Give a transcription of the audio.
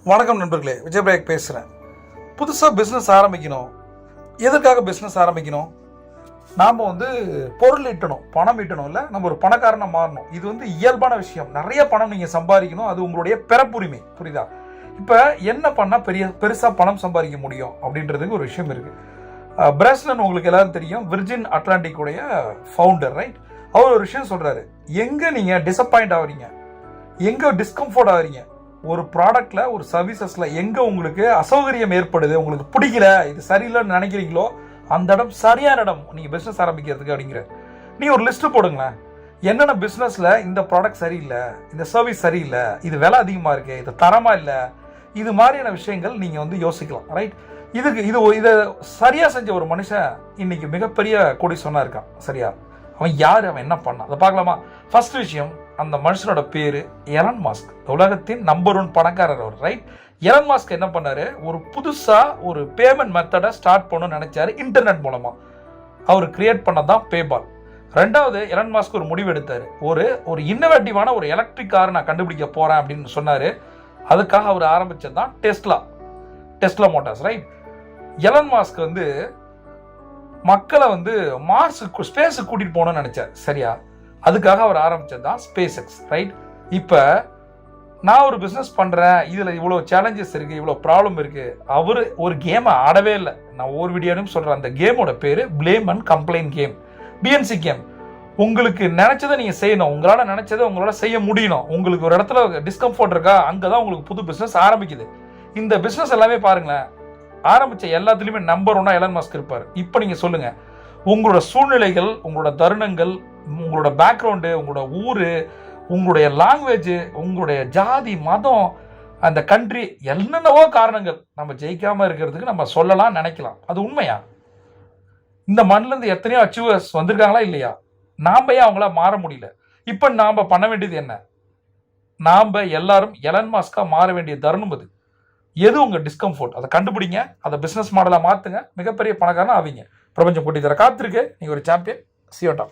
வணக்கம் நண்பர்களே, விஜயபிரேக் பேசுகிறேன். புதுசாக பிஸ்னஸ் ஆரம்பிக்கணும். எதற்காக பிஸ்னஸ் ஆரம்பிக்கணும்? நாம் பொருள் ஈட்டணும், பணம் ஈட்டணும், இல்லை நம்ம ஒரு பணக்காரனாக மாறணும். இது இயல்பான விஷயம். நிறைய பணம் நீங்கள் சம்பாதிக்கணும், அது உங்களுடைய பிறப்புரிமை. புரியுதா? இப்போ என்ன பண்ணால் பெருசாக பணம் சம்பாதிக்க முடியும் அப்படின்றதுக்கு ஒரு விஷயம் இருக்குது. பிரஸ்லன் உங்களுக்கு எல்லாரும் தெரியும், விர்ஜின் அட்லாண்டிக் உடைய ஃபவுண்டர், ரைட்? அவர் ஒரு விஷயம் சொல்கிறாரு. எங்கே நீங்கள் டிசப்பாயிண்ட் ஆகுறீங்க, எங்கே டிஸ்கம்ஃபோர்ட் ஆகுறீங்க, ஒரு ப்ராடக்ட்ல ஒரு சர்வீசஸ்ல எங்க உங்களுக்கு அசௌகரியம் ஏற்படுது, உங்களுக்கு பிடிக்கல, இது சரியில்லைன்னு நினைக்கிறீங்களோ அந்த இடம் சரியான இடம் நீங்க பிசினஸ் ஆரம்பிக்கிறதுக்கு அப்படிங்கிற. நீ ஒரு லிஸ்ட் போடுங்களேன். என்னென்ன பிசினஸ்ல இந்த ப்ராடக்ட் சரியில்லை, இந்த சர்வீஸ் சரியில்லை, இது விலை அதிகமா இருக்கு, இது தரமா இல்லை, இது மாதிரியான விஷயங்கள் நீங்க யோசிக்கலாம், ரைட்? இதை சரியா செஞ்ச ஒரு மனுஷன் இன்னைக்கு மிகப்பெரிய கோடீஸ்வரனா இருக்கான். சரியா? அவன் யாரு, அவன் என்ன பண்ணான், அதை பார்க்கலாமா? ஃபர்ஸ்ட் விஷயம், அந்த மனுஷனோட பேரு எலன் மாஸ்க். உலகத்தின் நம்பர் 1 பணக்காரர் அவர், ரைட்? எலன் மாஸ்க் என்ன பண்ணாரு, ஒரு புதுசா ஒரு பேமெண்ட் மெத்தடை ஸ்டார்ட் பண்ணணும்னு நினைச்சாரு. இன்டர்நெட் மூலமா அவர் கிரியேட் பண்ணதான் பேபால். ரெண்டாவது, எலன் மாஸ்க் ஒரு முடிவு எடுத்தாரு. ஒரு இன்னோவேட்டிவான ஒரு எலக்ட்ரிக் கார் நான் கண்டுபிடிக்க போறேன் அப்படின்னு சொன்னாரு. அதுக்காக அவர் ஆரம்பிச்சது தான் Tesla Motors, right? Elon Musk மக்களை மார்ஸுக்கு, ஸ்பேஸுக்கு கூட்டிட்டு போகணும்னு நினைச்சார். சரியா? அதுக்காக அவர் ஆரம்பிச்சது தான் ஸ்பேஸ் எக்ஸ், ரைட்? இப்போ நான் ஒரு பிஸ்னஸ் பண்ணுறேன், இதில் இவ்வளோ சேலஞ்சஸ் இருக்குது, இவ்வளோ ப்ராப்ளம் இருக்குது. அவர் ஒரு கேமை ஆடவே இல்லை. நான் ஒரு வீடியோலையும் சொல்கிறேன். அந்த கேமோட பேர் blame and complaint game, B N C game. உங்களுக்கு நினச்சதை நீங்கள் செய்யணும், உங்களால் நினச்சதை உங்களால் செய்ய முடியணும். உங்களுக்கு ஒரு இடத்துல டிஸ்கம்ஃபோர்ட் இருக்கா, அங்கே தான் உங்களுக்கு புது பிஸ்னஸ் ஆரம்பிக்குது. இந்த பிஸ்னஸ் எல்லாமே பாருங்களேன், ஆரம்பித்த எல்லாத்துலேயுமே நம்பர் 1 எலன் மாஸ்க் இருப்பார். இப்போ நீங்கள் சொல்லுங்கள், உங்களோட சூழ்நிலைகள், உங்களோட தருணங்கள், உங்களோட பேக்ரவுண்டு, உங்களோட ஊர், உங்களுடைய லாங்குவேஜ், உங்களுடைய ஜாதி, மதம், அந்த கண்ட்ரி, என்னென்னவோ காரணங்கள் நம்ம ஜெயிக்காம இருக்கிறதுக்கு நம்ம சொல்லலாம், நினைக்கலாம். அது உண்மையா? இந்த மண்ணிலேருந்து எத்தனையோ அச்சீவர்ஸ் வந்திருக்காங்களா இல்லையா? நாம ஏன் அவங்கள மாற முடியல? இப்போ நாம பண்ண வேண்டியது என்ன? நாம எல்லாரும் எலன் மாஸ்கா மாற வேண்டிய தருணம் அது. எது உங்க டிஸ்கம்ஃபோர்ட், அதை கண்டுபிடிங்க, அதை பிசினஸ் மாடலா மாத்துங்க, மிகப்பெரிய பணக்காரனா ஆவீங்க. பிரபஞ்சம் கூட்டி தர காத்திருக்கு. நீங்க ஒரு சாம்பியன். சியோட்டா.